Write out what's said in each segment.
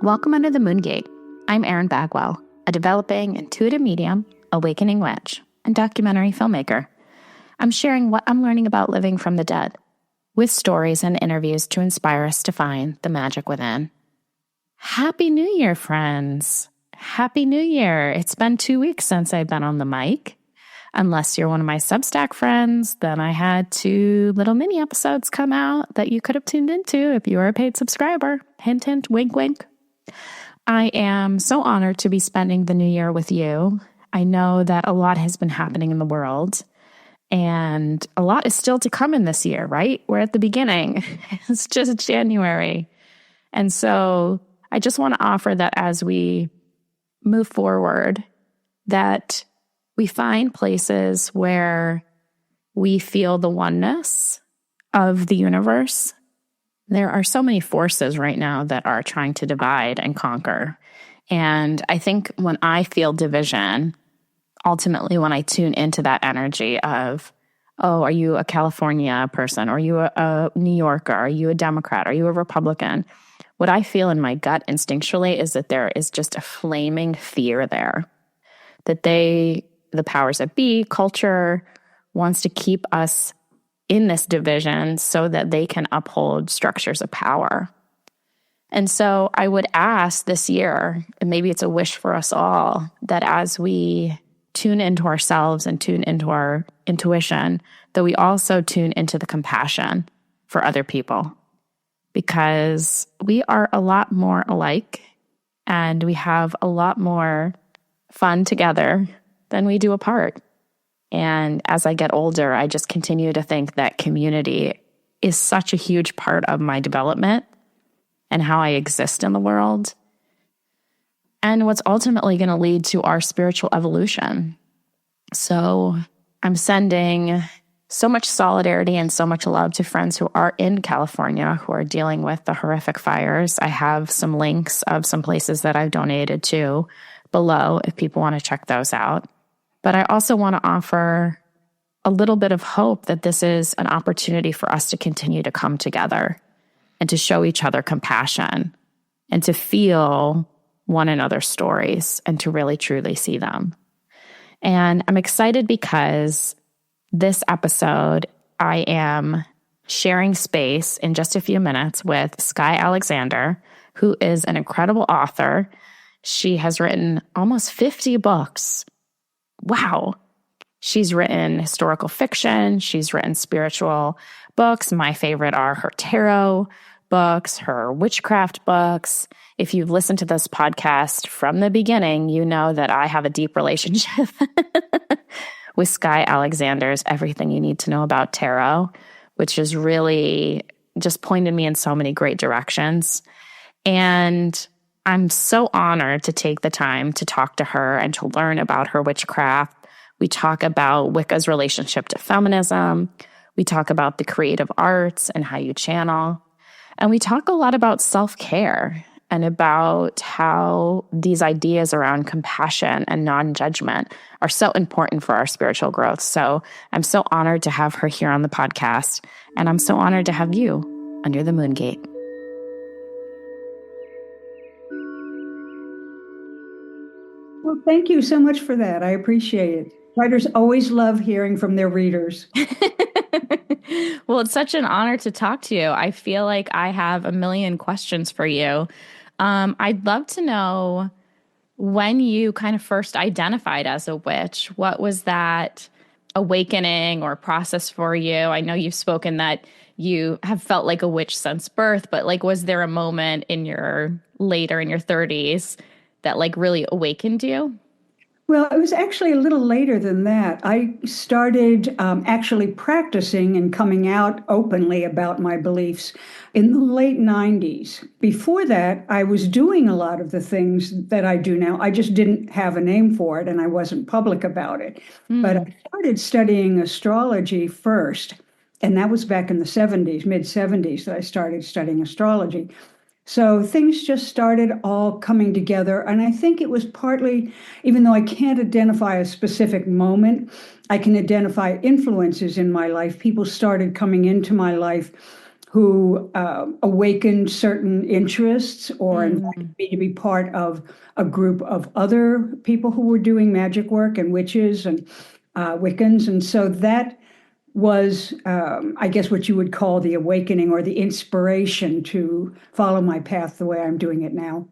Welcome under the Moongate. I'm Erin Bagwell, a developing intuitive medium, awakening witch, and documentary filmmaker. I'm sharing what I'm learning about living from the dead, with stories and interviews to inspire us to find the magic within. Happy New Year, friends. Happy New Year. It's been 2 weeks since I've been on the mic. Unless you're one of my Substack friends, then I had 2 little mini episodes come out that you could have tuned into if you were a paid subscriber. Hint, hint, wink, wink. I am so honored to be spending the new year with you. I know that a lot has been happening in the world, and a lot is still to come in this year, right? We're at the beginning. It's just January. And so I just want to offer that as we move forward, that we find places where we feel the oneness of the universe. There are so many forces right now that are trying to divide and conquer. And I think when I feel division, ultimately when I tune into that energy of, oh, are you a California person? Are you a New Yorker? Are you a Democrat? Are you a Republican? What I feel in my gut instinctually is that there is just a flaming fear there. That the powers that be, culture, wants to keep us in this division so that they can uphold structures of power. And so I would ask this year, and maybe it's a wish for us all, that as we tune into ourselves and tune into our intuition, that we also tune into the compassion for other people. Because we are a lot more alike, and we have a lot more fun together than we do apart. And as I get older, I just continue to think that community is such a huge part of my development and how I exist in the world, and what's ultimately going to lead to our spiritual evolution. So I'm sending so much solidarity and so much love to friends who are in California who are dealing with the horrific fires. I have some links of some places that I've donated to below if people want to check those out. But I also want to offer a little bit of hope that this is an opportunity for us to continue to come together and to show each other compassion and to feel one another's stories and to really truly see them. And I'm excited because this episode, I am sharing space in just a few minutes with Skye Alexander, who is an incredible author. She has written almost 50 books. Wow. She's written historical fiction. She's written spiritual books. My favorite are her tarot books, her witchcraft books. If you've listened to this podcast from the beginning, you know that I have a deep relationship with Skye Alexander's Everything You Need to Know About Tarot, which has really just pointed me in so many great directions. And I'm so honored to take the time to talk to her and to learn about her witchcraft. We talk about Wicca's relationship to feminism. We talk about the creative arts and how you channel. And we talk a lot about self-care and about how these ideas around compassion and non-judgment are so important for our spiritual growth. So I'm so honored to have her here on the podcast, and I'm so honored to have you under the Moongate. Well, thank you so much for that. I appreciate it. Writers always love hearing from their readers. Well, it's such an honor to talk to you. I feel like I have a million questions for you. I'd love to know when you kind of first identified as a witch. What was that awakening or process for you? I know you've spoken that you have felt like a witch since birth, but like, was there a moment in your 30s that like really awakened you? Well, it was actually a little later than that. I started actually practicing and coming out openly about my beliefs in the late 90s. Before that, I was doing a lot of the things that I do now. I just didn't have a name for it, and I wasn't public about it. But I started studying astrology first, and that was back in the 70s, mid-70s, that I started studying astrology. So things just started all coming together. And I think it was partly, even though I can't identify a specific moment, I can identify influences in my life. People started coming into my life who awakened certain interests or invited Mm. me to be part of a group of other people who were doing magic work and witches and Wiccans. And so that was, I guess, what you would call the awakening or the inspiration to follow my path the way I'm doing it now.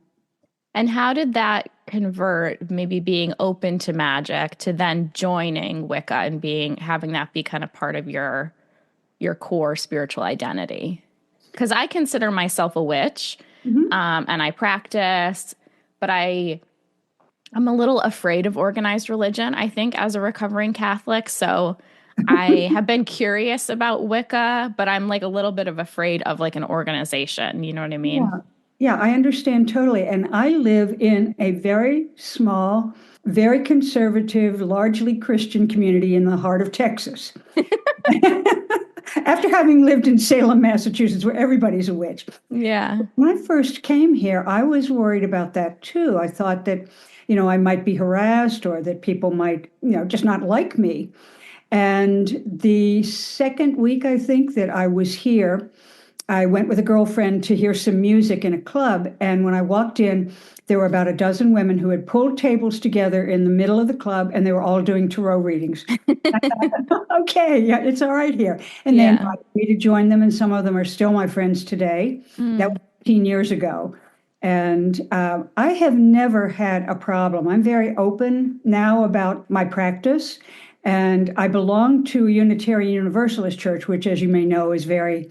And how did that convert, maybe being open to magic to then joining Wicca and being having that be kind of part of your core spiritual identity? Because I consider myself a witch, Mhm. and I practice, but I'm a little afraid of organized religion, I think, as a recovering Catholic. So I have been curious about Wicca, but I'm like a little bit of afraid of like an organization. You know what I mean? Yeah, yeah, I understand totally. And I live in a very small, very conservative, largely Christian community in the heart of Texas. After having lived in Salem, Massachusetts, where everybody's a witch. Yeah. When I first came here, I was worried about that too. I thought that, I might be harassed or that people might, just not like me. And the second week, I think, that I was here, I went with a girlfriend to hear some music in a club. And when I walked in, there were about a dozen women who had pulled tables together in the middle of the club, and they were all doing tarot readings. Okay, yeah, it's all right here. And they Yeah. invited me to join them, and some of them are still my friends today. That Mm. was 15 years ago. And I have never had a problem. I'm very open now about my practice. And I belong to a Unitarian Universalist church, which, as you may know, is very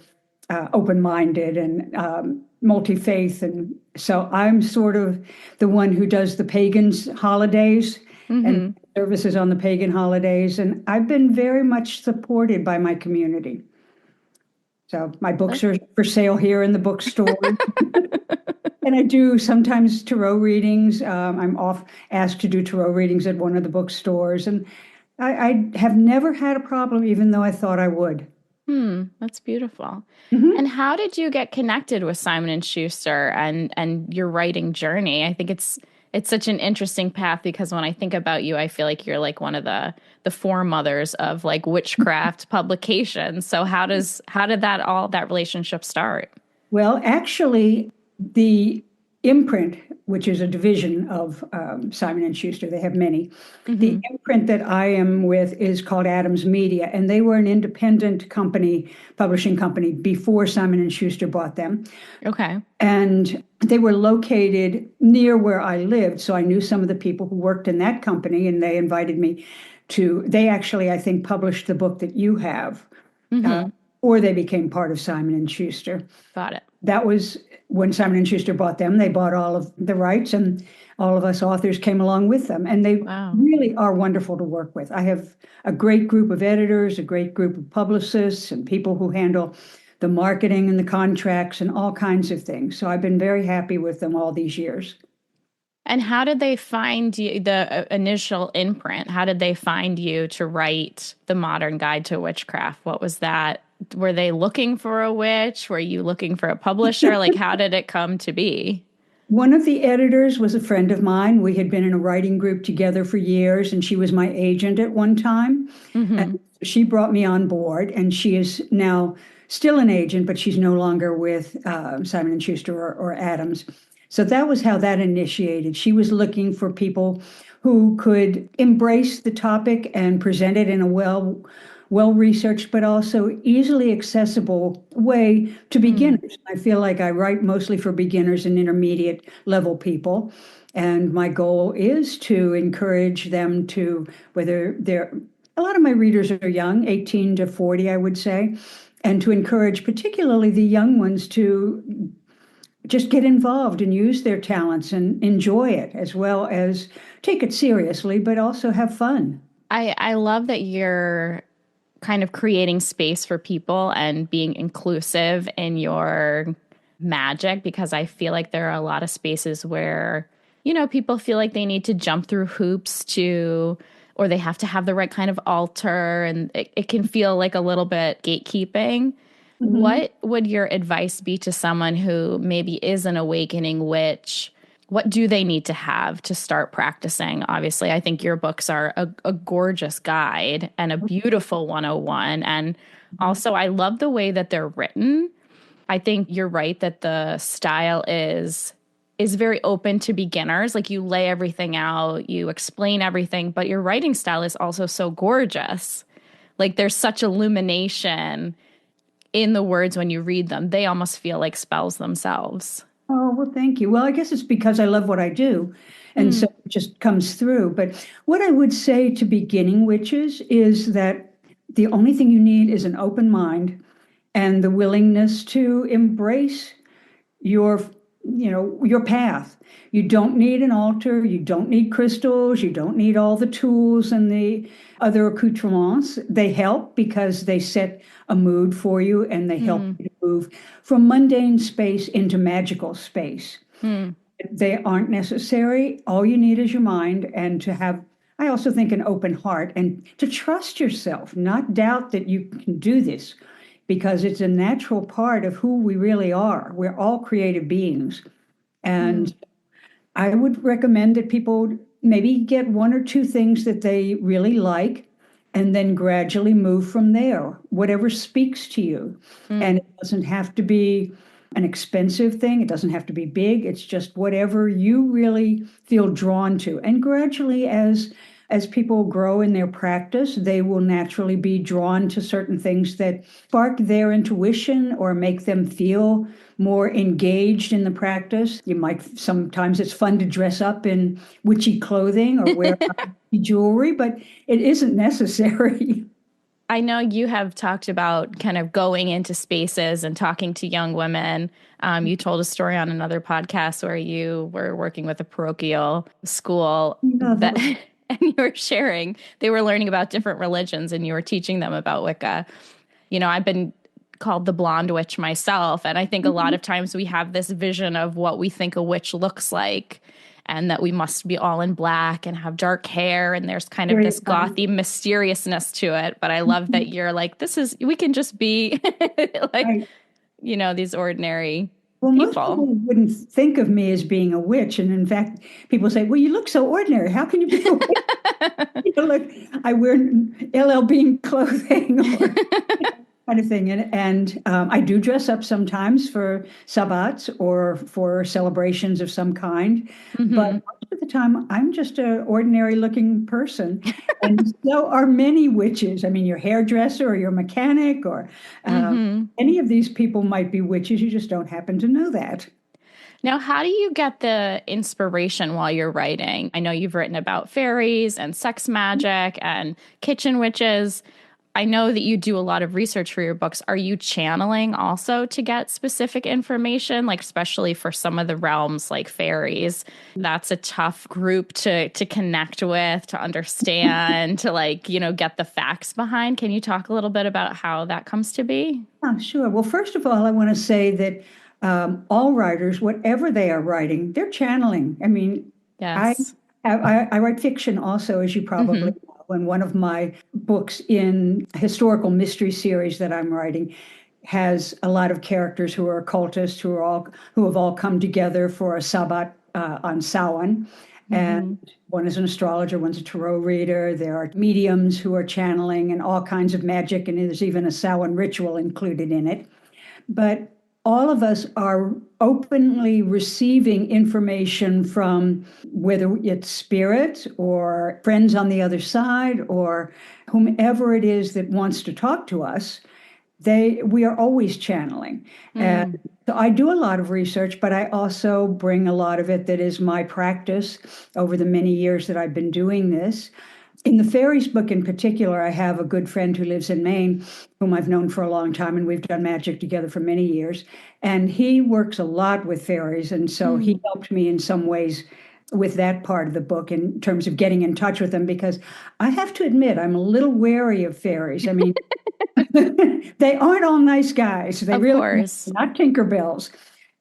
open-minded and multi-faith. And so I'm sort of the one who does the pagans holidays and Hmm. services on the pagan holidays. And I've been very much supported by my community. So my books are for sale here in the bookstore. And I do sometimes tarot readings. I'm off asked to do tarot readings at one of the bookstores. And I have never had a problem, even though I thought I would. That's beautiful. Mhm. And how did you get connected with Simon and Schuster and your writing journey? I think it's such an interesting path because when I think about you, I feel like you're like one of the foremothers of like witchcraft publications. So how did that relationship start? Well, actually, the imprint, which is a division of Simon and Schuster, they have many. The Hmm. imprint that I am with is called Adams Media, and they were an independent company, publishing company, before Simon and Schuster bought them. Okay. And they were located near where I lived, so I knew some of the people who worked in that company, and they invited me to. They actually, I think, published the book that you have, uh, Hmm. or they became part of Simon and Schuster. Got it. That was when Simon and Schuster bought them. They bought all of the rights, and all of us authors came along with them. And they Wow. really are wonderful to work with. I have a great group of editors, a great group of publicists, and people who handle the marketing and the contracts and all kinds of things. So I've been very happy with them all these years. And how did they find you, the initial imprint? How did they find you to write the Modern Guide to Witchcraft? What was that? Were they looking for a witch? Were you looking for a publisher? Like, how did it come to be? One of the editors was a friend of mine. We had been in a writing group together for years, and she was my agent at one time. And Hmm. she brought me on board, and she is now still an agent, but she's no longer with Simon and Schuster or Adams. So that was how that initiated. She was looking for people who could embrace the topic and present it in a well researched, but also easily accessible way to Mm. beginners. I feel like I write mostly for beginners and intermediate level people. And my goal is to encourage them to, whether they're, a lot of my readers are young, 18 to 40, I would say, and to encourage particularly the young ones to just get involved and use their talents and enjoy it as well as take it seriously, but also have fun. I love that you're kind of creating space for people and being inclusive in your magic because I feel like there are a lot of spaces where, people feel like they need to jump through hoops to, or they have to have the right kind of altar, and it can feel like a little bit gatekeeping. Mhm. What would your advice be to someone who maybe is an awakening witch? What do they need to have to start practicing? Obviously, I think your books are a gorgeous guide and a beautiful 101. And also, I love the way that they're written. I think you're right that the style is very open to beginners. Like you lay everything out, you explain everything, but your writing style is also so gorgeous. Like there's such illumination in the words when you read them. They almost feel like spells themselves. Oh, well, thank you. Well, I guess it's because I love what I do. And so it just comes through. But what I would say to beginning witches is that the only thing you need is an open mind and the willingness to embrace your, your path. You don't need an altar, you don't need crystals, you don't need all the tools and the other accoutrements. They help because they set a mood for you and they help you to move from mundane space into magical space. They aren't necessary. All you need is your mind and to have, I also think, an open heart and to trust yourself, not doubt that you can do this, because it's a natural part of who we really are. We're all creative beings. And I would recommend that people maybe get one or two things that they really like and then gradually move from there, whatever speaks to you. And it doesn't have to be an expensive thing. It doesn't have to be big. It's just whatever you really feel drawn to. And gradually, as people grow in their practice, they will naturally be drawn to certain things that spark their intuition or make them feel more engaged in the practice. You might, sometimes it's fun to dress up in witchy clothing or wear jewelry, but it isn't necessary. I know you have talked about kind of going into spaces and talking to young women. You told a story on another podcast where you were working with a parochial school that, and you were sharing, they were learning about different religions and you were teaching them about Wicca. You know, I've been called the blonde witch myself. And I think a lot of times we have this vision of what we think a witch looks like and that we must be all in black and have dark hair. And there's kind of this gothy mysteriousness to it. But I love that you're like, we can just be like, these ordinary Well, people. most people wouldn't think of me as being a witch. And in fact, people say, well, you look so ordinary. How can you be a witch? Look, I wear LL Bean clothing or kind of thing. And I do dress up sometimes for sabbats or for celebrations of some kind. But most of the time, I'm just an ordinary looking person. And so are many witches. I mean, your hairdresser or your mechanic or any of these people might be witches. You just don't happen to know that. Now, how do you get the inspiration while you're writing? I know you've written about fairies and sex magic and kitchen witches. I know that you do a lot of research for your books. Are you channeling also to get specific information, like especially for some of the realms like fairies? That's a tough group to connect with, to understand, to get the facts behind. Can you talk a little bit about how that comes to be? Oh, sure. Well, first of all, I want to say that all writers, whatever they are writing, they're channeling. I mean, yes. I write fiction also, as you probably know. And one of my books in a historical mystery series that I'm writing has a lot of characters who are occultists, who have all come together for a Sabbat on Samhain. And one is an astrologer, one's a tarot reader. There are mediums who are channeling and all kinds of magic, and there's even a Samhain ritual included in it. But all of us are openly receiving information from whether it's spirit or friends on the other side or whomever it is that wants to talk to us. We are always channeling. And so I do a lot of research, but I also bring a lot of it that is my practice over the many years that I've been doing this. In the fairies book in particular, I have a good friend who lives in Maine, whom I've known for a long time, and we've done magic together for many years. And he works a lot with fairies, and so he helped me in some ways with that part of the book in terms of getting in touch with them, because I have to admit, I'm a little wary of fairies. I mean, they aren't all nice guys. They really are not Tinkerbells.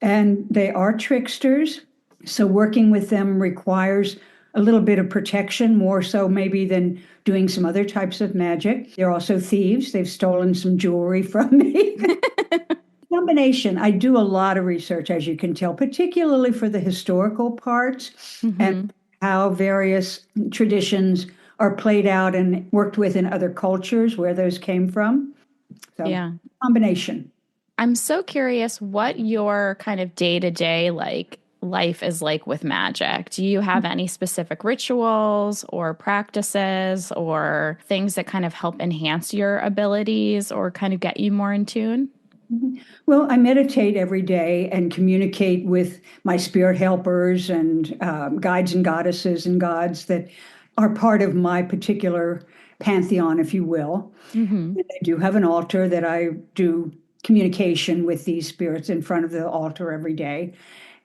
And they are tricksters. So working with them requires a little bit of protection, more so maybe than doing some other types of magic. They're also thieves. They've stolen some jewelry from me. Combination. I do a lot of research, as you can tell, particularly for the historical parts and how various traditions are played out and worked with in other cultures, where those came from. So, combination. I'm so curious what your kind of day-to-day life is like with magic. Do you have any specific rituals or practices or things that kind of help enhance your abilities or kind of get you more in tune? Well, I meditate every day and communicate with my spirit helpers and guides and goddesses and gods that are part of my particular pantheon, if you will. Mm-hmm. And I do have an altar that I do communication with these spirits in front of the altar every day.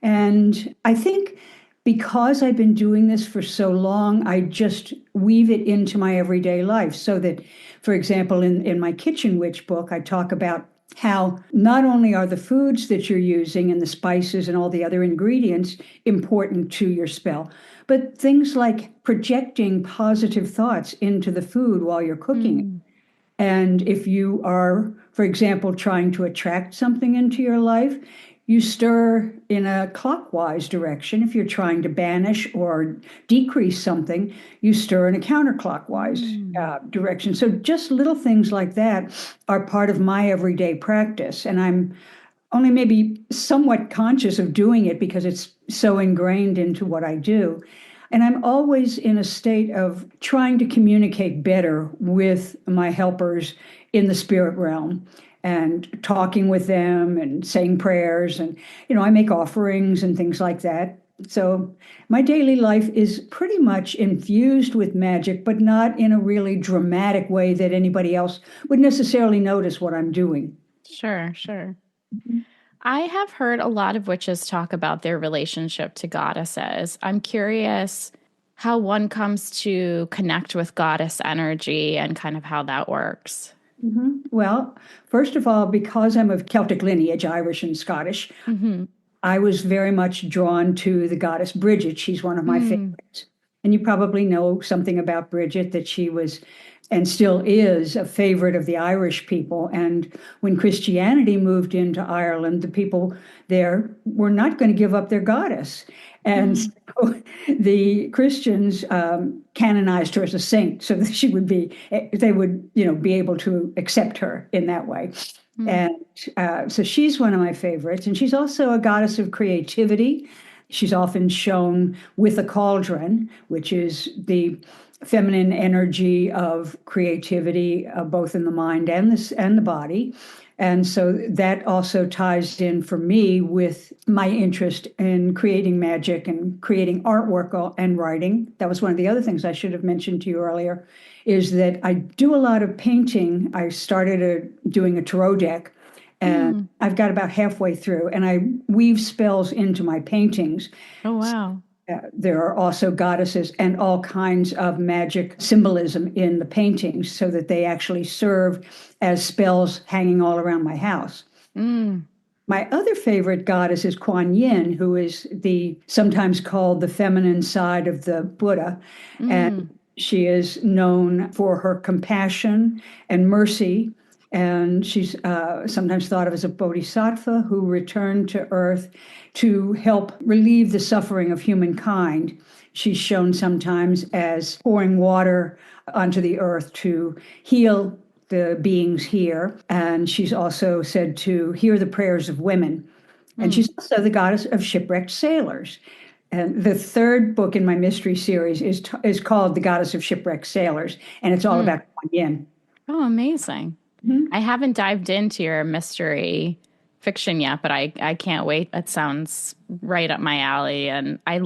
And I think because I've been doing this for so long, I just weave it into my everyday life. So that, for example, in my Kitchen Witch book, I talk about how not only are the foods that you're using and the spices and all the other ingredients important to your spell, but things like projecting positive thoughts into the food while you're cooking it. Mm. And if you are, for example, trying to attract something into your life, you stir in a clockwise direction. If you're trying to banish or decrease something, you stir in a counterclockwise Mm. direction. So just little things like that are part of my everyday practice. And I'm only maybe somewhat conscious of doing it because it's so ingrained into what I do. And I'm always in a state of trying to communicate better with my helpers in the spirit realm and talking with them and saying prayers. And, I make offerings and things like that. So my daily life is pretty much infused with magic, but not in a really dramatic way that anybody else would necessarily notice what I'm doing. Sure, sure. I have heard a lot of witches talk about their relationship to goddesses. I'm curious how one comes to connect with goddess energy and kind of how that works. Well, first of all, because I'm of Celtic lineage, Irish and Scottish, Mm-hmm. I was very much drawn to the goddess Bridget. She's one of my Mm. favorites. And you probably know something about Bridget, that she was and still is a favorite of the Irish people. And when Christianity moved into Ireland, the people there were not going to give up their goddess. And Mm. so the Christians canonized her as a saint so that she would be, they would, be able to accept her in that way. Mm. And so she's one of my favorites. And she's also a goddess of creativity. She's often shown with a cauldron, which is the feminine energy of creativity, both in the mind and the body. And so that also ties in for me with my interest in creating magic and creating artwork and writing. That was one of the other things I should have mentioned to you earlier, is that I do a lot of painting. I started doing a tarot deck, and Mm. I've got about halfway through, and I weave spells into my paintings. Oh, wow. There are also goddesses and all kinds of magic symbolism in the paintings so that they actually serve as spells hanging all around my house. Mm. My other favorite goddess is Kuan Yin, who is the sometimes called the feminine side of the Buddha. And Mm. she is known for her compassion and mercy. And she's sometimes thought of as a bodhisattva who returned to earth to help relieve the suffering of humankind. She's shown sometimes as pouring water onto the earth to heal the beings here. And she's also said to hear the prayers of women. And Mm. she's also the goddess of shipwrecked sailors. And the third book in my mystery series is called The Goddess of Shipwrecked Sailors, and it's all Mm. about Kuan Yin. Oh, amazing. Mhm. I haven't dived into your mystery fiction yet, but I can't wait. It sounds right up my alley. And I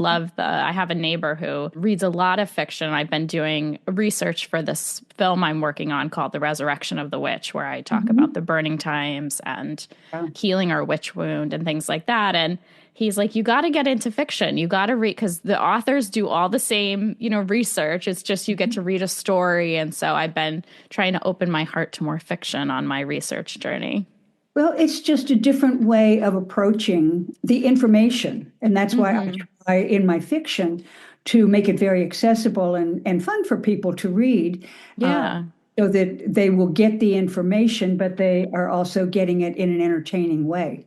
have a neighbor who reads a lot of fiction. I've been doing research for this film I'm working on called The Resurrection of the Witch, where I talk about Mhm. the burning times and Yeah. healing our witch wound and things like that. And he's like, you got to get into fiction. You got to read, because the authors do all the same, research. It's just you get to read a story. And so I've been trying to open my heart to more fiction on my research journey. Well, it's just a different way of approaching the information. And that's why I Mm-hmm. try in my fiction to make it very accessible and fun for people to read, uh, Yeah. so that they will get the information, but they are also getting it in an entertaining way.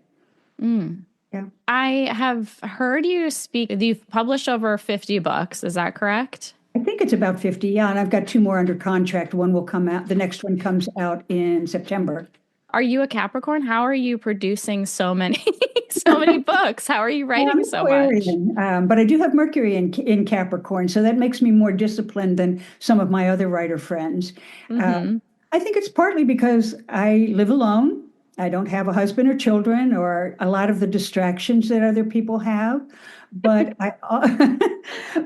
Mm. Yeah. I have heard you speak. You've published over 50 books. Is that correct? I think it's about 50. Yeah. And I've got two more under contract. One will come out, the next one comes out in September. Are you a Capricorn? How are you producing so many so many books? How are you Well, I'm writing so much? Aquarian, but I do have Mercury in Capricorn, so that makes me more disciplined than some of my other writer friends. Uh, Mm-hmm. I think it's partly because I live alone. I don't have a husband or children or a lot of the distractions that other people have. But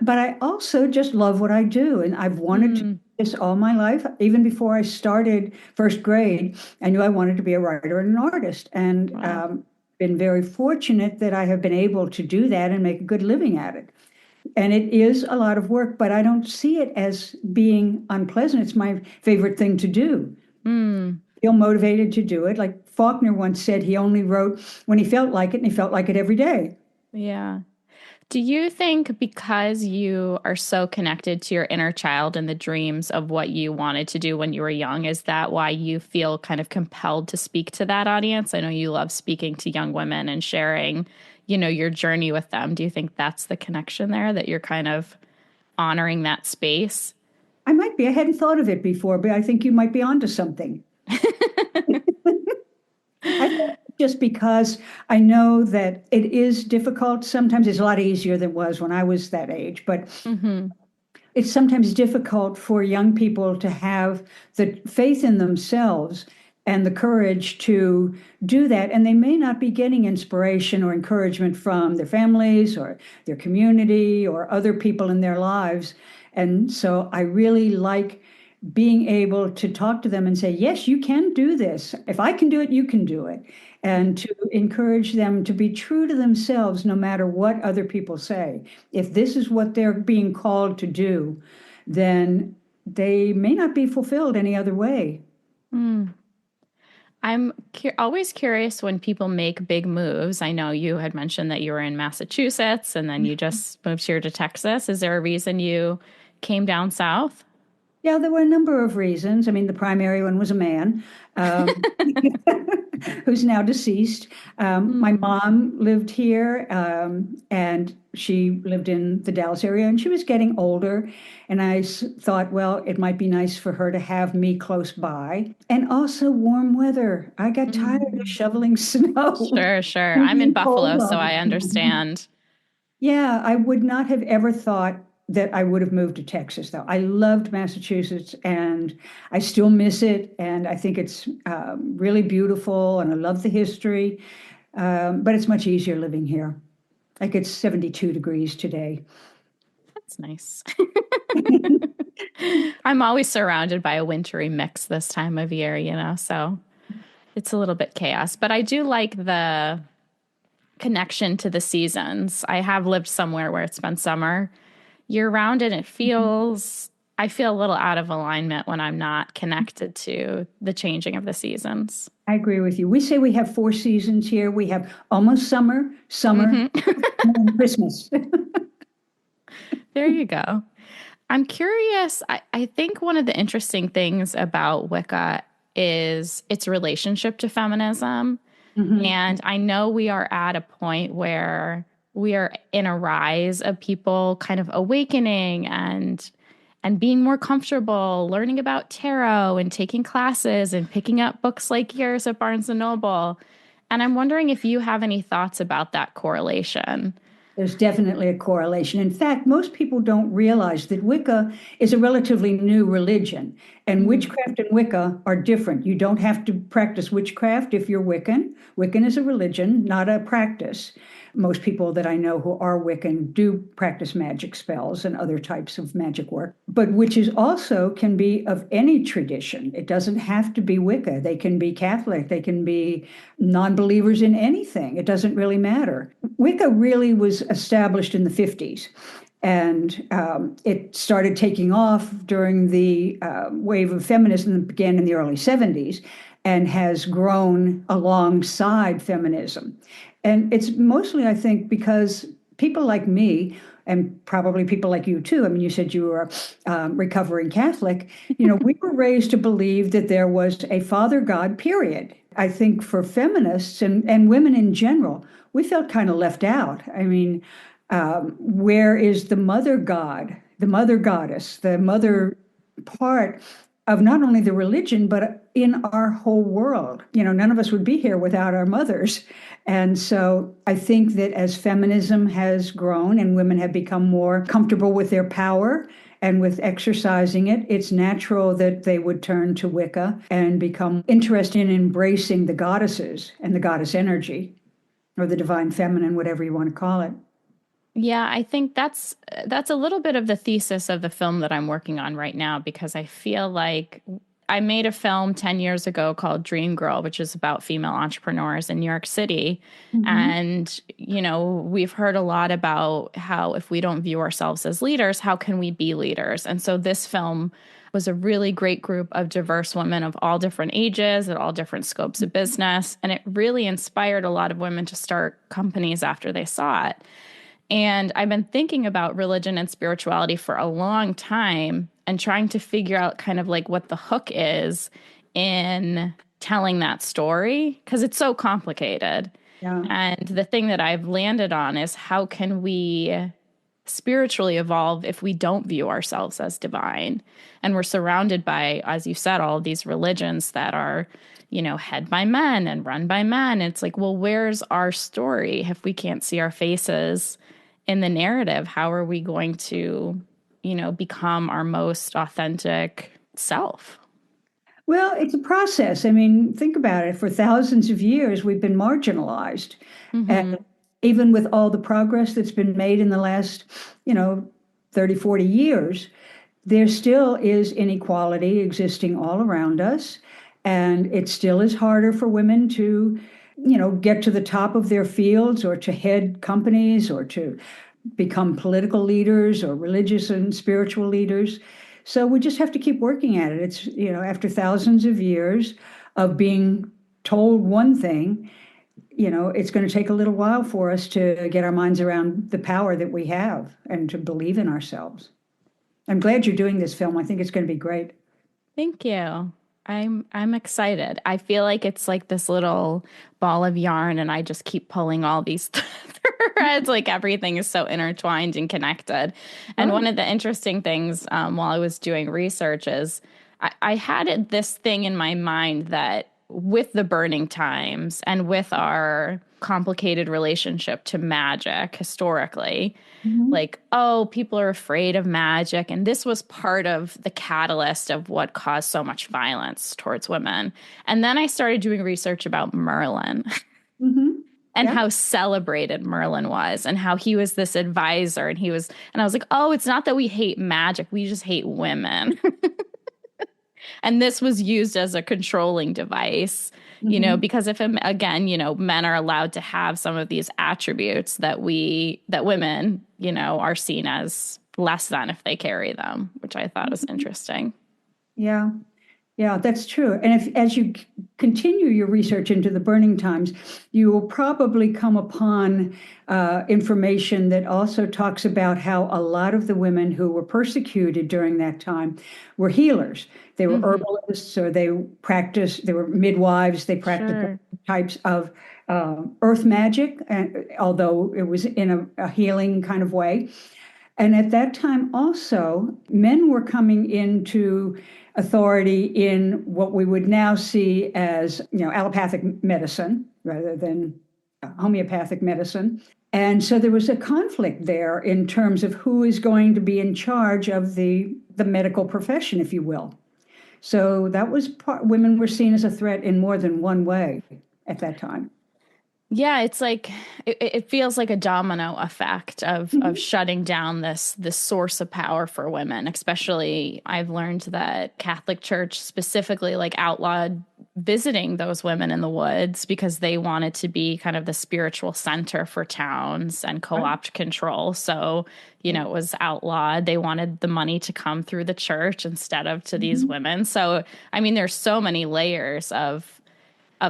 but I also just love what I do, and I've wanted to do Mm, this all my life. Even before I started first grade, I knew I wanted to be a writer and an artist, and wow. been very fortunate that I have been able to do that and make a good living at it. And it is a lot of work, but I don't see it as being unpleasant. It's my favorite thing to do. Mm, Feel motivated to do it. Like Faulkner once said, he only wrote when he felt like it, and he felt like it every day. yeah. Do you think because you are so connected to your inner child and the dreams of what you wanted to do when you were young, is that why you feel kind of compelled to speak to that audience? I know you love speaking to young women and sharing, your journey with them. Do you think that's the connection there, that you're kind of honoring that space? I might be. I hadn't thought of it before, but I think you might be onto something. I think just because I know that it is difficult. Sometimes it's a lot easier than it was when I was that age, but Hmm. it's sometimes difficult for young people to have the faith in themselves and the courage to do that. And they may not be getting inspiration or encouragement from their families or their community or other people in their lives. And so I really like being able to talk to them and say, yes, you can do this. If I can do it, you can do it. And to encourage them to be true to themselves no matter what other people say. If this is what they're being called to do, then they may not be fulfilled any other way. Mm. I'm always curious when people make big moves. I know you had mentioned that you were in Massachusetts and then you just moved here to Texas. Is there a reason you came down south? Yeah, there were a number of reasons. I mean, the primary one was a man who's now deceased. My Mm, mom lived here, and she lived in the Dallas area, and she was getting older. And thought, well, it might be nice for her to have me close by, and also warm weather. I got tired of mm. shoveling snow Sure, sure. and I'm in being cold Buffalo, all so I the time. understand. Yeah, I would not have ever thought that I would have moved to Texas, though. I loved Massachusetts and I still miss it. And I think it's really beautiful and I love the history. But it's much easier living here. Like it's 72 degrees today. That's nice. I'm always surrounded by a wintry mix this time of year, so it's a little bit chaos. But I do like the connection to the seasons. I have lived somewhere where it's been summer year round and I feel a little out of alignment when I'm not connected to the changing of the seasons. I agree with you. We say we have four seasons here. We have almost summer, summer, Hmm. and Christmas. There you go. I'm curious. I think one of the interesting things about Wicca is its relationship to feminism. Mhm. And I know we are at a point where we are in a rise of people kind of awakening and being more comfortable learning about tarot and taking classes and picking up books like yours at Barnes and Noble. And I'm wondering if you have any thoughts about that correlation. There's definitely a correlation. In fact, most people don't realize that Wicca is a relatively new religion, and Mm, witchcraft and Wicca are different. You don't have to practice witchcraft if you're Wiccan. Wiccan is a religion, not a practice. Most people that I know who are Wiccan do practice magic spells and other types of magic work, but witches also can be of any tradition. It doesn't have to be Wicca. They can be Catholic, they can be non-believers in anything. It doesn't really matter. Wicca really was established in the 50s. And it started taking off during the wave of feminism that began in the early 70s and has grown alongside feminism. And it's mostly, I think, because people like me, and probably people like you too. I mean, you said you were a recovering Catholic. We were raised to believe that there was a Father God, period. I think for feminists and women in general, we felt kind of left out. I mean, where is the mother god, the mother goddess, the mm, mother part of not only the religion, but in our whole world. None of us would be here without our mothers. And so I think that as feminism has grown and women have become more comfortable with their power and with exercising it, it's natural that they would turn to Wicca and become interested in embracing the goddesses and the goddess energy, or the divine feminine, whatever you want to call it. Yeah, I think that's a little bit of the thesis of the film that I'm working on right now, because I feel like I made a film 10 years ago called Dream Girl, which is about female entrepreneurs in New York City. Mm-hmm. And, we've heard a lot about how if we don't view ourselves as leaders, how can we be leaders? And so this film was a really great group of diverse women of all different ages and all different scopes of business. And it really inspired a lot of women to start companies after they saw it. And I've been thinking about religion and spirituality for a long time and trying to figure out kind of like what the hook is in telling that story, because it's so complicated. Yeah. And the thing that I've landed on is, how can we spiritually evolve if we don't view ourselves as divine? And we're surrounded by, as you said, all of these religions that are, head by men and run by men. It's like, well, where's our story if we can't see our faces in the narrative? How are we going to, become our most authentic self? Well, it's a process. I mean, think about it. For thousands of years, we've been marginalized. Mm-hmm. And even with all the progress that's been made in the last, 30, 40 years, there still is inequality existing all around us. And it still is harder for women to, get to the top of their fields, or to head companies, or to become political leaders or religious and spiritual leaders. So we just have to keep working at it. It's, after thousands of years of being told one thing, it's going to take a little while for us to get our minds around the power that we have and to believe in ourselves. I'm glad you're doing this film. I think it's going to be great. Thank you. I'm excited. I feel like it's like this little ball of yarn, and I just keep pulling all these threads. Like everything is so intertwined and connected. And one of the interesting things while I was doing research is I had this thing in my mind that with the burning times and with our complicated relationship to magic historically, Mhm. like, oh, people are afraid of magic. And this was part of the catalyst of what caused so much violence towards women. And then I started doing research about Merlin Mhm. and Yeah. how celebrated Merlin was, and how he was this advisor. And I was like, oh, it's not that we hate magic, we just hate women. And this was used as a controlling device, Mhm. because if, again, men are allowed to have some of these attributes that women, are seen as less than if they carry them, which I thought was interesting. Yeah. Yeah, that's true. And as you continue your research into the burning times, you will probably come upon information that also talks about how a lot of the women who were persecuted during that time were healers. They were Mm-hmm. herbalists, or they were midwives, they practiced Sure. types of earth magic, although it was in a healing kind of way. And at that time also, men were coming into authority in what we would now see as, allopathic medicine rather than homeopathic medicine. And so there was a conflict there in terms of who is going to be in charge of the medical profession, if you will. So that was women were seen as a threat in more than one way at that time. Yeah, it's like it feels like a domino effect of Mhm. shutting down this source of power for women. Especially, I've learned that Catholic Church specifically like outlawed visiting those women in the woods because they wanted to be kind of the spiritual center for towns and Right. co-opt control. So, it was outlawed. They wanted the money to come through the church instead of to these Mhm. women. So, I mean, there's so many layers of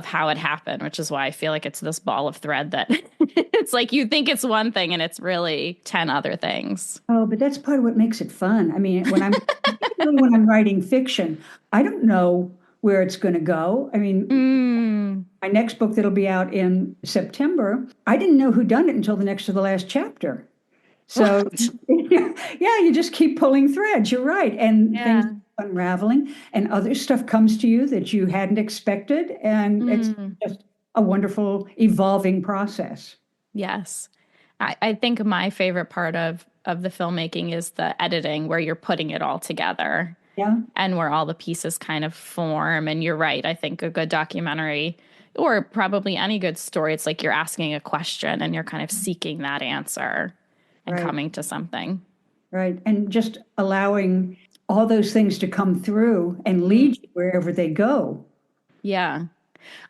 how it happened, which is why I feel like it's this ball of thread that it's like you think it's one thing and it's really 10 other things. Oh, but that's part of what makes it fun. I mean, particularly when I'm writing fiction, I don't know where it's going to go. I mean, Mm. my next book that'll be out in September, I didn't know who done it until the next to the last chapter. So, What? yeah, you just keep pulling threads. You're right. And things Yeah. unraveling, and other stuff comes to you that you hadn't expected. And it's Mm, just a wonderful evolving process. yes. I think my favorite part of the filmmaking is the editing where you're putting it all together Yeah, and where all the pieces kind of form. And you're right. I think a good documentary or probably any good story, it's like you're asking a question and you're kind of seeking that answer and right, coming to something. right. And just allowing all those things to come through and lead you wherever they go. Yeah.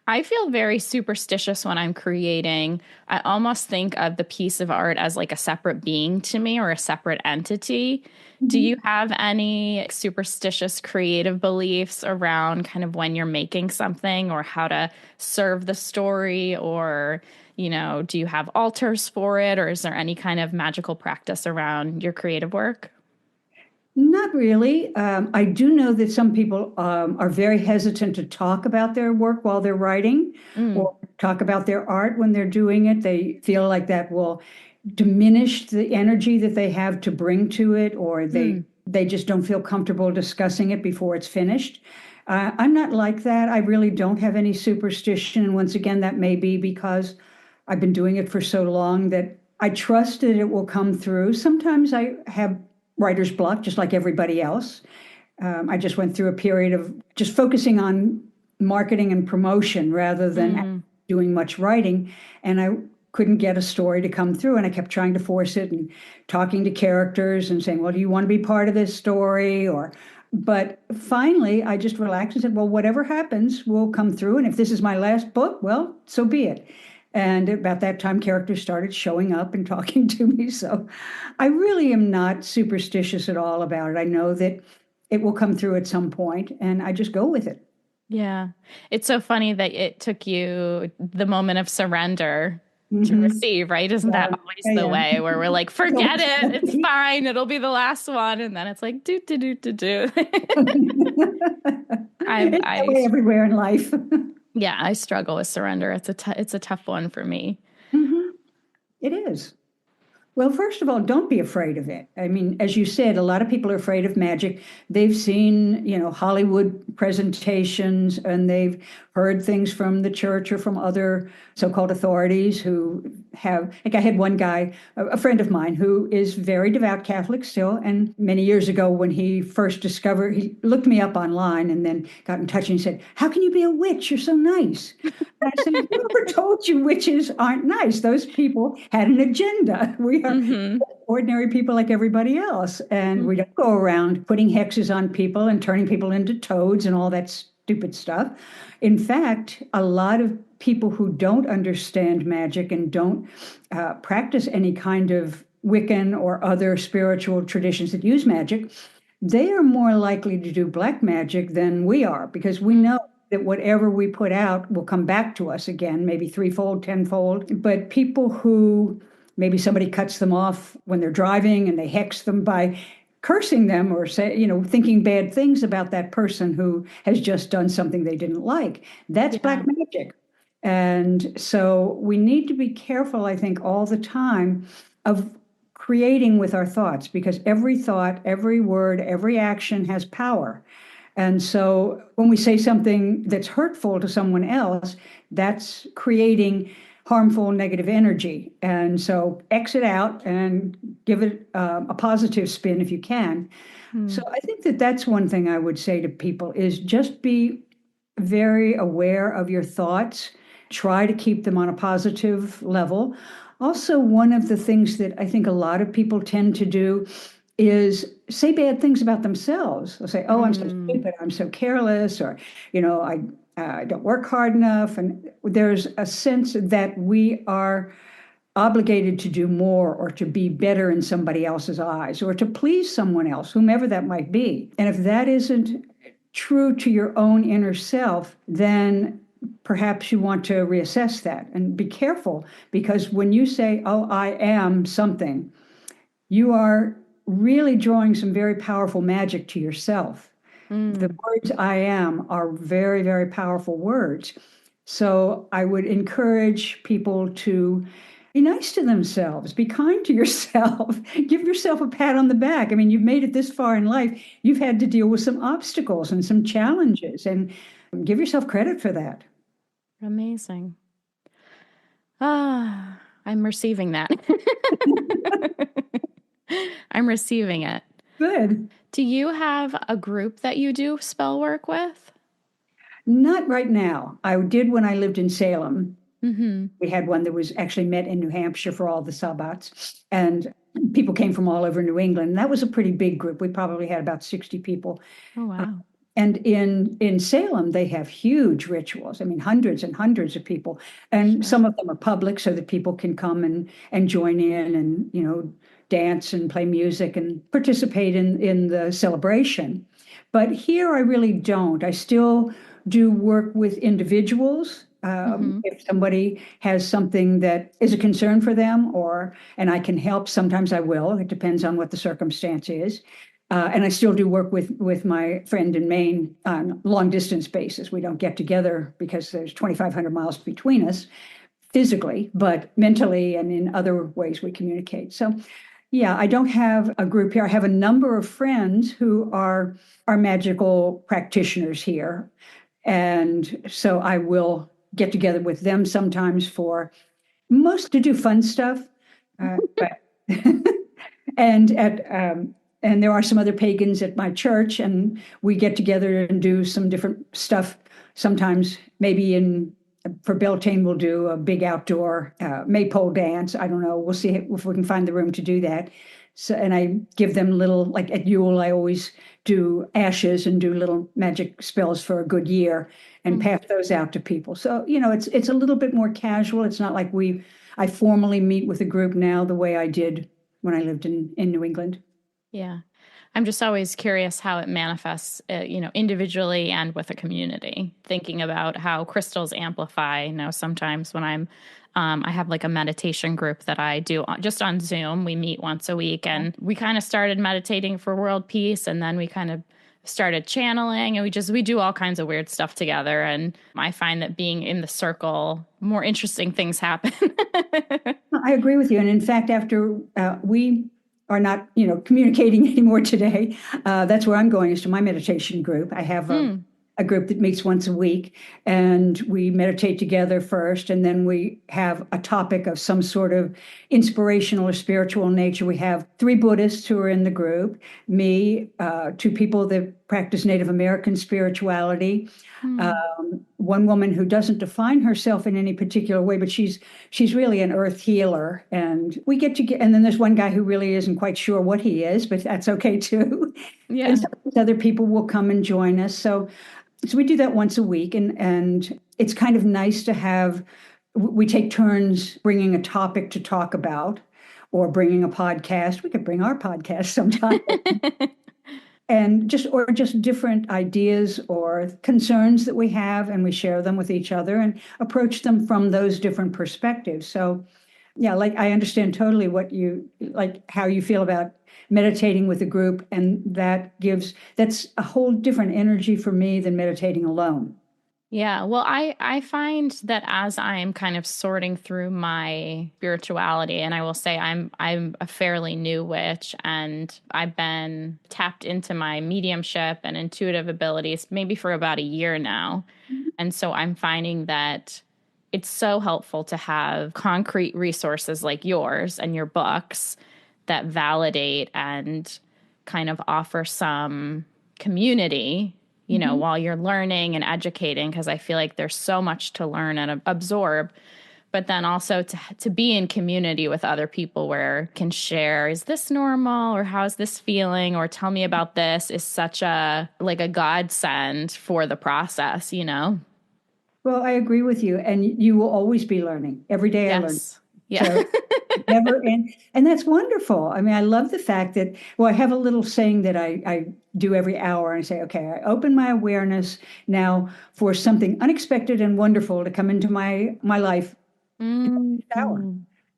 I feel very superstitious when I'm creating. I almost think of the piece of art as like a separate being to me or a separate entity. Do Mhm. you have any superstitious creative beliefs around kind of when you're making something or how to serve the story? Or, do you have altars for it? Or is there any kind of magical practice around your creative work? Not really. I do know that some people are very hesitant to talk about their work while they're writing Mm, or talk about their art when they're doing it. They feel like that will diminish the energy that they have to bring to it, or mm, they just don't feel comfortable discussing it before it's finished. I'm not like that. I really don't have any superstition. And once again, that may be because I've been doing it for so long that I trust that it will come through. Sometimes I have writer's block, just like everybody else. I just went through a period of just focusing on marketing and promotion rather than mm. doing much writing. And I couldn't get a story to come through. And I kept trying to force it and talking to characters and saying, well, do you want to be part of this story? But finally, I just relaxed and said, well, whatever happens will come through. And if this is my last book, well, so be it. And about that time, characters started showing up and talking to me. So I really am not superstitious at all about it. I know that it will come through at some point, and I just go with it. Yeah. It's so funny that it took you the moment of surrender to Mm-hmm. receive, right? Isn't that Yeah, always yeah, the yeah. way where we're like, It's forget always it, it's lovely. fine, it'll be the last one, and then it's like do do do do do. It's that I way everywhere in life. yeah, I struggle with surrender. It's a tough one for me. Mhm. It is. Well, first of all, don't be afraid of it. I mean, as you said, a lot of people are afraid of magic. They've seen, Hollywood presentations and they've heard things from the church or from other so-called authorities who have, like I had one guy, a friend of mine who is very devout Catholic still. And many years ago when he first discovered, he looked me up online and then got in touch and he said, how can you be a witch? You're so nice. And I said, whoever told you witches aren't nice? Those people had an agenda. We are Hmm. ordinary people like everybody else. And we don't go around putting hexes on people and turning people into toads and all that stupid stuff. In fact, a lot of people who don't understand magic and don't practice any kind of Wiccan or other spiritual traditions that use magic, they are more likely to do black magic than we are because we know that whatever we put out will come back to us again, maybe threefold, tenfold. But people who maybe somebody cuts them off when they're driving and they hex them by cursing them or thinking bad things about that person who has just done something they didn't like. That's Yeah. black magic. And so we need to be careful, I think, all the time of creating with our thoughts because every thought, every word, every action has power. And so when we say something that's hurtful to someone else, that's creating harmful negative energy. And so exit out and give it a positive spin if you can. So Mm. I think that that's one thing I would say to people is just be very aware of your thoughts. Try to keep them on a positive level. Also, one of the things that I think a lot of people tend to do is say bad things about themselves. They'll say, "Oh, I'm so Mm. stupid. I'm so careless," or, I don't work hard enough. And there's a sense that we are obligated to do more or to be better in somebody else's eyes or to please someone else, whomever that might be. And if that isn't true to your own inner self, then perhaps you want to reassess that and be careful because when you say, oh, I am something, you are really drawing some very powerful magic to yourself. The Mm. words I am are very, very powerful words. So I would encourage people to Be nice to themselves. Be kind to yourself. Give yourself a pat on the back. I mean, you've made it this far in life. You've had to deal with some obstacles and some challenges, and give yourself credit for that. Amazing. Ah, I'm receiving that. I'm receiving it. Good. Do you have a group that you do spell work with? Not right now. I did when I lived in Salem. Mm-hmm. We had one that was actually met in New Hampshire for all the Sabbats, and people came from all over New England. That was a pretty big group. We probably had about 60 people. Oh, wow. And in Salem, they have huge rituals. I mean, hundreds and hundreds of people. And Sure. some of them are public so that people can come and join in and, dance and play music and participate in the celebration. But here I really don't. I still do work with individuals. If somebody has something that is a concern for them, and I can help, sometimes I will. It depends on what the circumstance is. And I still do work with my friend in Maine on long distance basis. We don't get together because there's 2,500 miles between us physically, but mentally and in other ways we communicate. So yeah, I don't have a group here. I have a number of friends who are magical practitioners here. And so I will get together with them sometimes for most to do fun stuff. But and and there are some other pagans at my church, and we get together and do some different stuff. Sometimes maybe for Beltane, we'll do a big outdoor maypole dance. I don't know. We'll see if we can find the room to do that. So, and I give them little, like at Yule, I always do ashes and do little magic spells for a good year and pass those out to people. So, it's a little bit more casual. It's not like I formally meet with a group now the way I did when I lived in New England. Yeah. I'm just always curious how it manifests, individually and with a community, thinking about how crystals amplify. Sometimes when I have like a meditation group that I do just on Zoom. We meet once a week, and we kind of started meditating for world peace, and then we kind of started channeling, and we do all kinds of weird stuff together. And I find that being in the circle, more interesting things happen. I agree with you. And in fact, after we are not, communicating anymore today, that's where I'm going, is to my meditation group. I have a group that meets once a week, and we meditate together first, and then we have a topic of some sort of inspirational or spiritual nature. We have 3 Buddhists who are in the group, me, 2 people that practice Native American spirituality, one woman who doesn't define herself in any particular way, but she's really an earth healer. And we and then there's one guy who really isn't quite sure what he is, but that's okay too. Yeah. And some other people will come and join us. So we do that once a week, and it's kind of nice to we take turns bringing a topic to talk about, or bringing a podcast. We could bring our podcast sometime. And just different ideas or concerns that we have, and we share them with each other and approach them from those different perspectives. So yeah, like I understand totally how you feel about meditating with a group, and that's a whole different energy for me than meditating alone. Yeah, well, I find that as I'm kind of sorting through my spirituality, and I will say I'm a fairly new witch, and I've been tapped into my mediumship and intuitive abilities maybe for about a year now. And so I'm finding that it's so helpful to have concrete resources like yours and your books that validate and kind of offer some community, while you're learning and educating, because I feel like there's so much to learn and absorb, but then also to be in community with other people where can share, is this normal, or how's this feeling, or tell me about this, is such a godsend for the process, Well, I agree with you, and you will always be learning. Every day I learn. Yeah. So never end. And that's wonderful. I mean, I love the fact that, I have a little saying that I do every hour, and I say, okay, I open my awareness now for something unexpected and wonderful to come into my life in the hour.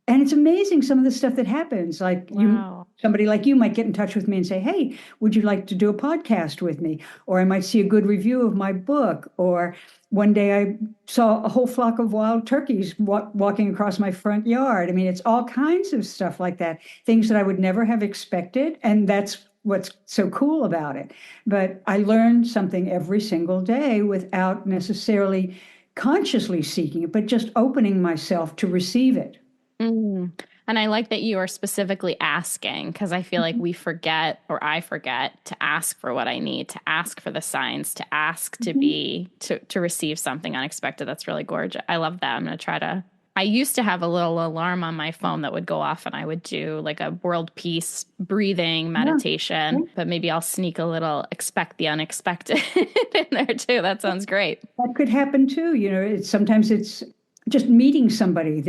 And it's amazing some of the stuff that happens. Like Wow. somebody like you might get in touch with me and say, "Hey, would you like to do a podcast with me?" Or I might see a good review of my book. Or one day I saw a whole flock of wild turkeys walking across my front yard. I mean, it's all kinds of stuff like that, things that I would never have expected. And that's what's so cool about it. But I learn something every single day without necessarily consciously seeking it, but just opening myself to receive it. Mm. And I like that you are specifically asking because I feel like we forget, or I forget, to ask for what I need, to ask for the signs, to ask to Mhm. be, to receive something unexpected. That's really gorgeous. I love that. I'm going to try to. I used to have a little alarm on my phone that would go off and I would do like a world peace breathing Yeah. Yeah. meditation, but maybe I'll sneak a little expect the unexpected in there too. That sounds great. That could happen too. Sometimes it's just meeting somebody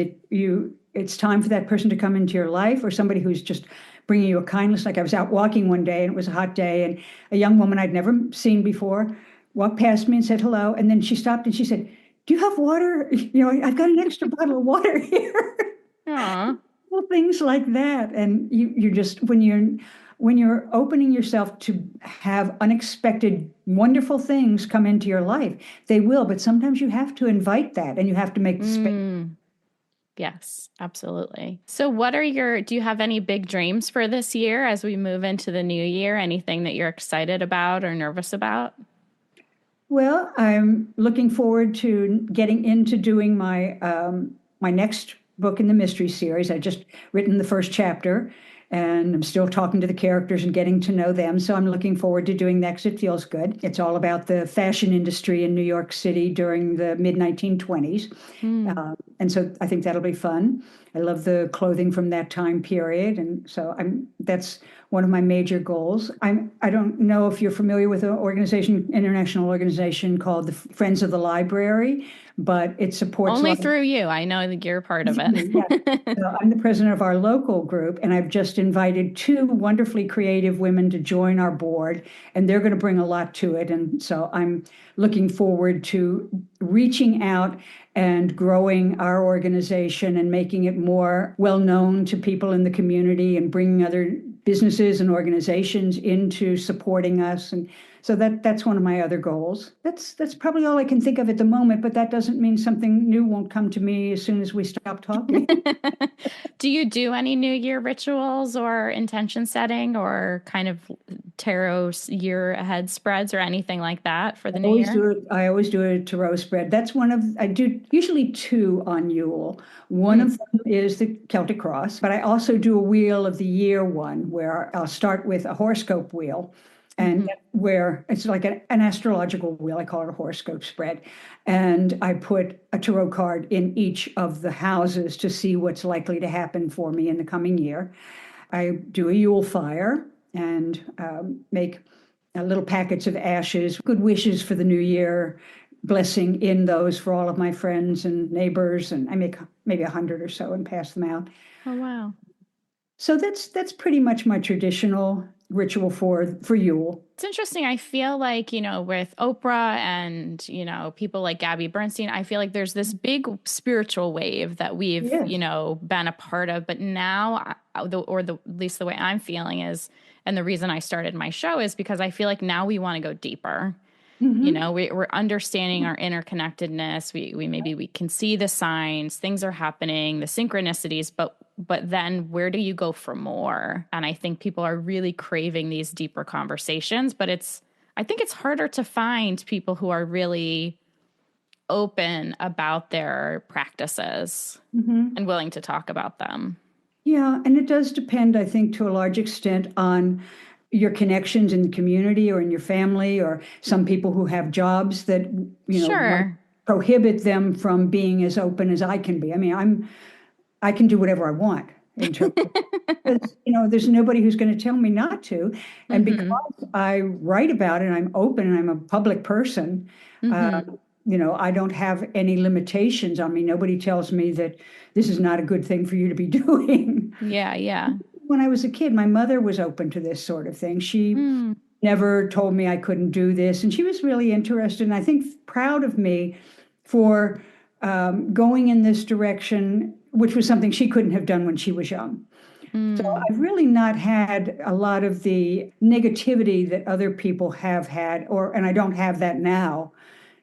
it's time for that person to come into your life, or somebody who's just bringing you a kindness. Like I was out walking one day and it was a hot day, and a young woman I'd never seen before walked past me and said hello. And then she stopped and she said, "Do you have water? I've got an extra bottle of water here." Aw. Well, things like that. And you're just, when you're opening yourself to have unexpected, wonderful things come into your life, they will. But sometimes you have to invite that, and you have to make the space. Mm. Yes, absolutely. So, do you have any big dreams for this year as we move into the new year? Anything that you're excited about or nervous about? Well, I'm looking forward to getting into doing my next book in the mystery series. I just written the first chapter, and I'm still talking to the characters and getting to know them. So I'm looking forward to doing that because it feels good. It's all about the fashion industry in New York City during the mid 1920s. Hmm. And so I think that'll be fun. I love the clothing from that time period, and so that's one of my major goals. I don't know if you're familiar with an international organization called the Friends of the Library, but it supports a Only lot of. through you. I know that you're part of Yeah. it. So I'm the president of our local group, and I've just invited two wonderfully creative women to join our board, and they're going to bring a lot to it. And so I'm looking forward to reaching out and growing our organization and making it more well known to people in the community, and bringing other businesses and organizations into supporting us. And so that's one of my other goals. That's probably all I can think of at the moment, but that doesn't mean something new won't come to me as soon as we stop talking. Do you do any New Year rituals or intention setting or kind of tarot year ahead spreads or anything like that for the new Always year? do it. I always do a tarot spread. I do usually two on Yule. One Hmm. of them is the Celtic Cross, but I also do a Wheel of the Year one where I'll start with a horoscope wheel, and Mhm. where it's like an astrological wheel. I call it a horoscope spread. And I put a tarot card in each of the houses to see what's likely to happen for me in the coming year. I do a Yule fire and make little packets of ashes, good wishes for the new year, blessing in those for all of my friends and neighbors. And I make maybe 100 or so and pass them out. Oh, wow. So that's pretty much my traditional ritual for Yule. It's interesting. I feel like, with Oprah and, people like Gabby Bernstein, I feel like there's this big spiritual wave that we've, Yes. been a part of. But now, at least the way I'm feeling is, and the reason I started my show is because I feel like now we want to go deeper. Hmm. We're understanding our interconnectedness. We can see the signs, things are happening, the synchronicities, but then where do you go for more? And I think people are really craving these deeper conversations, but I think it's harder to find people who are really open about their practices Hmm. and willing to talk about them. Yeah, and it does depend, I think, to a large extent on your connections in the community or in your family, or some people who have jobs that, might Sure. prohibit them from being as open as I can be. I mean, I can do whatever I want in terms of, because, there's nobody who's going to tell me not to. And because Mm-hmm. I write about it, I'm open and I'm a public person, uh, Mm-hmm. I don't have any limitations on me. Nobody tells me that this is not a good thing for you to be doing. Yeah, yeah. When I was a kid, my mother was open to this sort of thing. She Mm. never told me I couldn't do this. And she was really interested, and I think proud of me for going in this direction which was something she couldn't have done when she was young. So Mm. I've really not had a lot of the negativity that other people have had, and I don't have that now.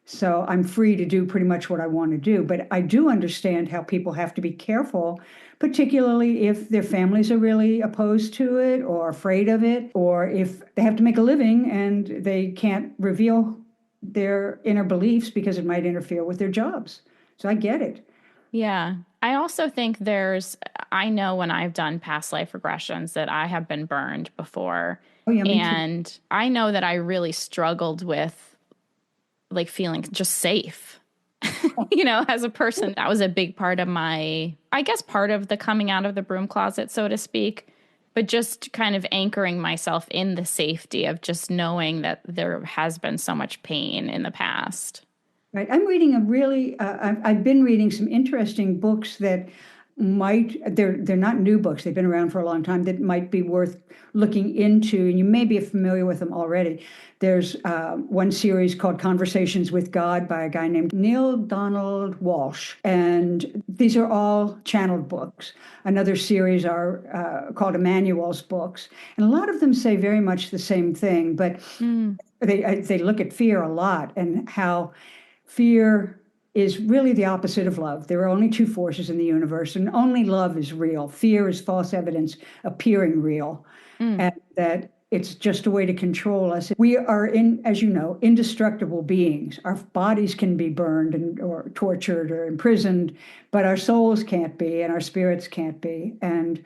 So I'm free to do pretty much what I want to do. But I do understand how people have to be careful, particularly if their families are really opposed to it or afraid of it, or if they have to make a living and they can't reveal their inner beliefs because it might interfere with their jobs. So I get it. Yeah. I also think I know when I've done past life regressions that I have been burned before. Oh, yeah, me too. And I know that I really struggled with like feeling just safe. As a person, that was a big part of I guess part of the coming out of the broom closet, so to speak, but just kind of anchoring myself in the safety of just knowing that there has been so much pain in the past. Right. I'm reading I've been reading some interesting books that they're not new books. They've been around for a long time that might be worth looking into. And you may be familiar with them already. There's one series called Conversations with God by a guy named Neil Donald Walsh. And these are all channeled books. Another series are called Emmanuel's books. And a lot of them say very much the same thing, but Mm. they look at fear a lot and how fear is really the opposite of love. There are only two forces in the universe, and only love is real. Fear is false evidence appearing real, Mm. and that it's just a way to control us. We are, as you know, indestructible beings. Our bodies can be burned or tortured or imprisoned, but our souls can't be, and our spirits can't be. And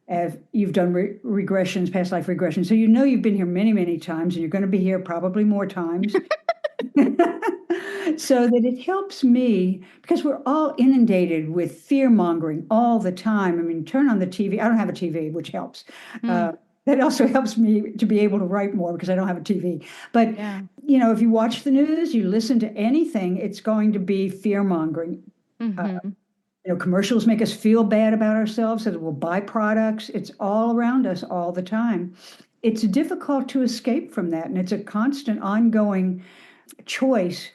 if you've done regressions, past life regressions, so you know you've been here many, many times, and you're going to be here probably more times. So that it helps me because we're all inundated with fear mongering all the time. I mean, turn on the TV. I don't have a TV, which helps. Mm. That also helps me to be able to write more because I don't have a TV. But, Yeah. if you watch the news, you listen to anything, it's going to be fear mongering. Mm-hmm. Commercials make us feel bad about ourselves so that we'll buy products. It's all around us all the time. It's difficult to escape from that. And it's a constant, ongoing choice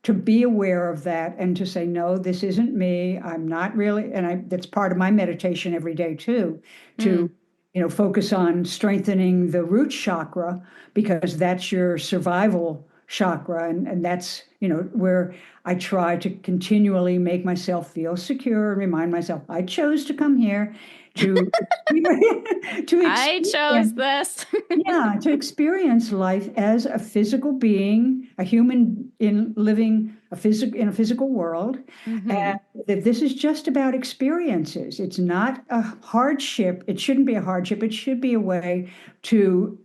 to be aware of that and to say, no, this isn't me. I'm not really, that's part of my meditation every day too, to, Mm. focus on strengthening the root chakra because that's your survival chakra. And that's, where I try to continually make myself feel secure and remind myself, I chose to come here to, to I chose experience. this. Yeah, to experience life as a physical being, a human living in a physical world, Mm-hmm. and that this is just about experiences. It's not a hardship. It shouldn't be a hardship. It should be a way to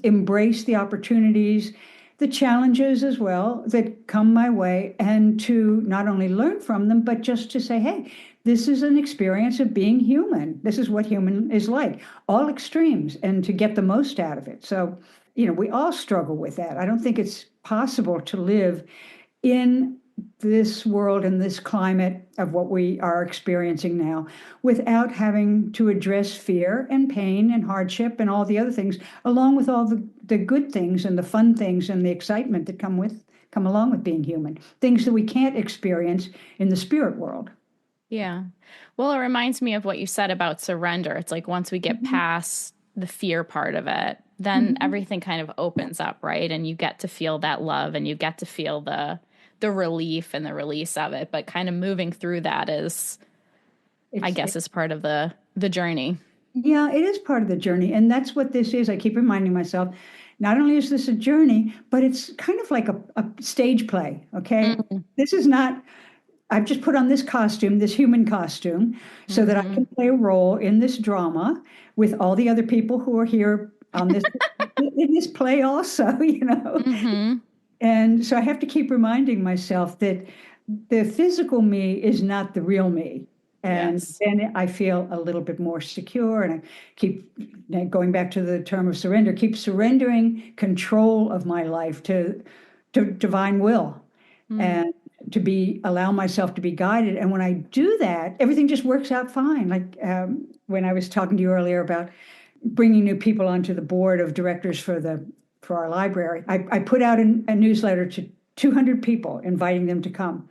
embrace the opportunities, the challenges as well that come my way, and to not only learn from them, but just to say, hey, this is an experience of being human. This is what human is like, all extremes, and to get the most out of it. So, we all struggle with that. I don't think it's possible to live in this world and this climate of what we are experiencing now without having to address fear and pain and hardship and all the other things, along with all the good things and the fun things and the excitement that come along with being human, things that we can't experience in the spirit world. Yeah. Well, it reminds me of what you said about surrender. It's like once we get Mhm. past the fear part of it, then Mhm. everything kind of opens up, right? And you get to feel that love and you get to feel the relief and the release of it. But kind of moving through that is, I It's guess, is part of the journey. Yeah, it is part of the journey. And that's what this is. I keep reminding myself, not only is this a journey, but it's kind of like a stage play. Okay. Mm. This is not, I've just put on this costume, this human costume, so that I Mm-hmm. can play a role in this drama with all the other people who are here on this in this play also, Mm-hmm. And so I have to keep reminding myself that the physical me is not the real me. And Yes. then I feel a little bit more secure. And I keep going back to the term of surrender, keep surrendering control of my life to divine will Mm. and allow myself to be guided. And when I do that, everything just works out fine. Like when I was talking to you earlier about bringing new people onto the board of directors for our library, I put out a newsletter to 200 people, inviting them to come.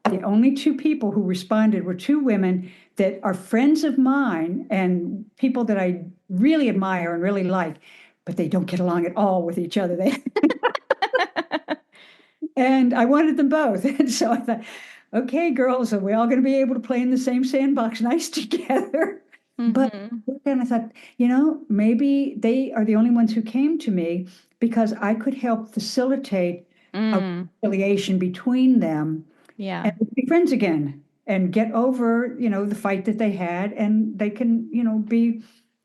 The only two people who responded were two women that are friends of mine and people that I really admire and really like, but they don't get along at all with each other. And I wanted them both. And so I thought, okay, girls, are we all going to be able to play in the same sandbox nice together? But then I thought, maybe they are the only ones who came to me because I could help facilitate a reconciliation between them Yeah. and be friends again and get over, the fight that they had. And they can,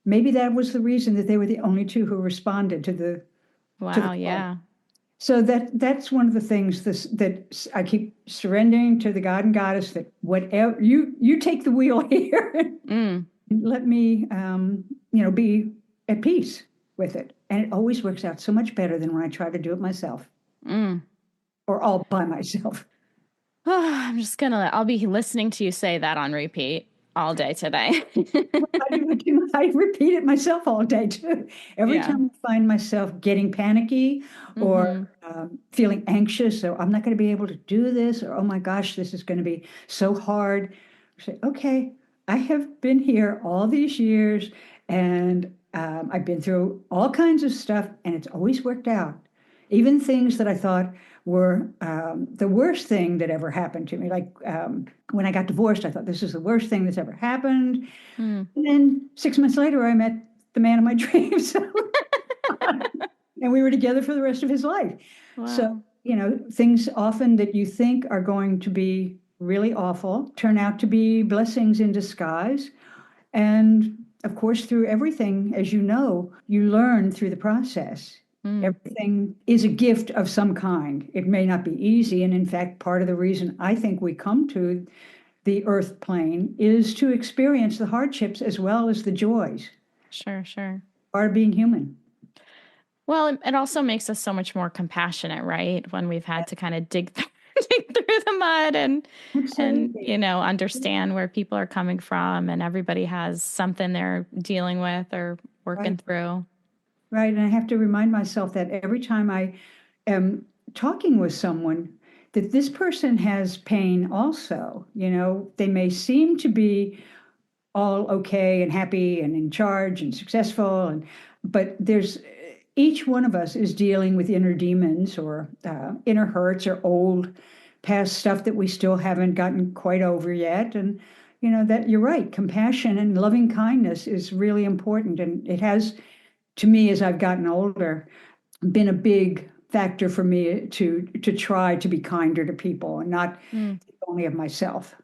maybe that was the reason that they were the only two who responded to the Wow. call. Yeah. So that's one of the things that I keep surrendering to the God and Goddess, that whatever you take the wheel here and let me, be at peace with it. And it always works out so much better than when I try to do it myself or all by myself. I'll be listening to you say that on repeat all day today. I repeat it myself all day too. Every time I find myself getting panicky or feeling anxious, so I'm not going to be able to do this, or oh my gosh, this is going to be so hard. I say, okay, I have been here all these years, and I've been through all kinds of stuff, and it's always worked out. Even things that I thought were the worst thing that ever happened to me. Like when I got divorced, I thought this is the worst thing that's ever happened. And then 6 months later, I met the man of my dreams. And we were together for the rest of his life. Wow. So, things often that you think are going to be really awful turn out to be blessings in disguise. And of course, through everything, as you know, you learn through the process. Everything is a gift of some kind. It may not be easy. And in fact, part of the reason I think we come to the earth plane is to experience the hardships as well as the joys. Sure. Part of being human. Well, it also makes us so much more compassionate, right? When we've had to kind of dig through the mud and understand where people are coming from, and everybody has something they're dealing with or working through. Right. And I have to remind myself that every time I am talking with someone, that this person has pain also. They may seem to be all okay and happy and in charge and successful, but each one of us is dealing with inner demons or inner hurts or old past stuff that we still haven't gotten quite over yet. And that you're right, compassion and loving kindness is really important. And it has, to me, as I've gotten older, been a big factor for me to try to be kinder to people and not only of myself.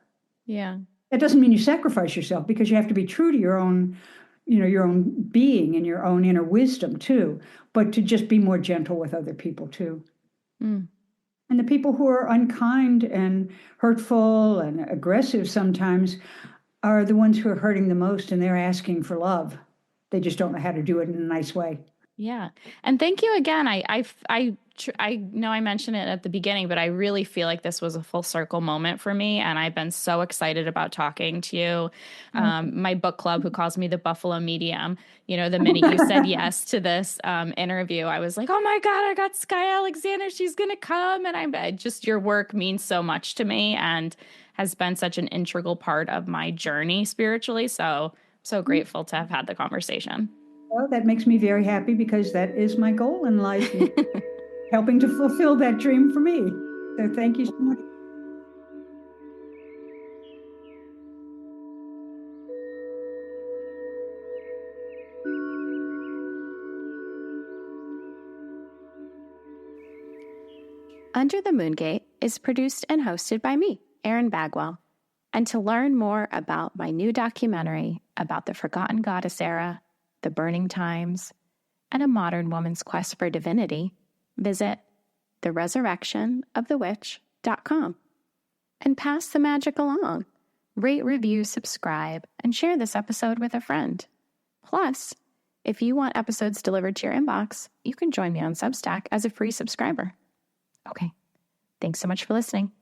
Yeah. That doesn't mean you sacrifice yourself, because you have to be true to your own, your own being and your own inner wisdom too, but to just be more gentle with other people too. And the people who are unkind and hurtful and aggressive sometimes are the ones who are hurting the most, and they're asking for love. They just don't know how to do it in a nice way. Yeah. And thank you again. I know I mentioned it at the beginning, but I really feel like this was a full circle moment for me. And I've been so excited about talking to you. My book club, who calls me the Buffalo Medium, the minute you said yes to this interview, I was like, oh my God, I got Skye Alexander. She's going to come. And your work means so much to me and has been such an integral part of my journey spiritually. So grateful to have had the conversation. Well, that makes me very happy, because that is my goal in life, helping to fulfill that dream for me. So thank you so much. Under the Moongate is produced and hosted by me, Erin Bagwell. And to learn more about my new documentary about the Forgotten Goddess era, the Burning Times, and a modern woman's quest for divinity, visit theresurrectionofthewitch.com. And pass the magic along. Rate, review, subscribe, and share this episode with a friend. Plus, if you want episodes delivered to your inbox, you can join me on Substack as a free subscriber. Okay, thanks so much for listening.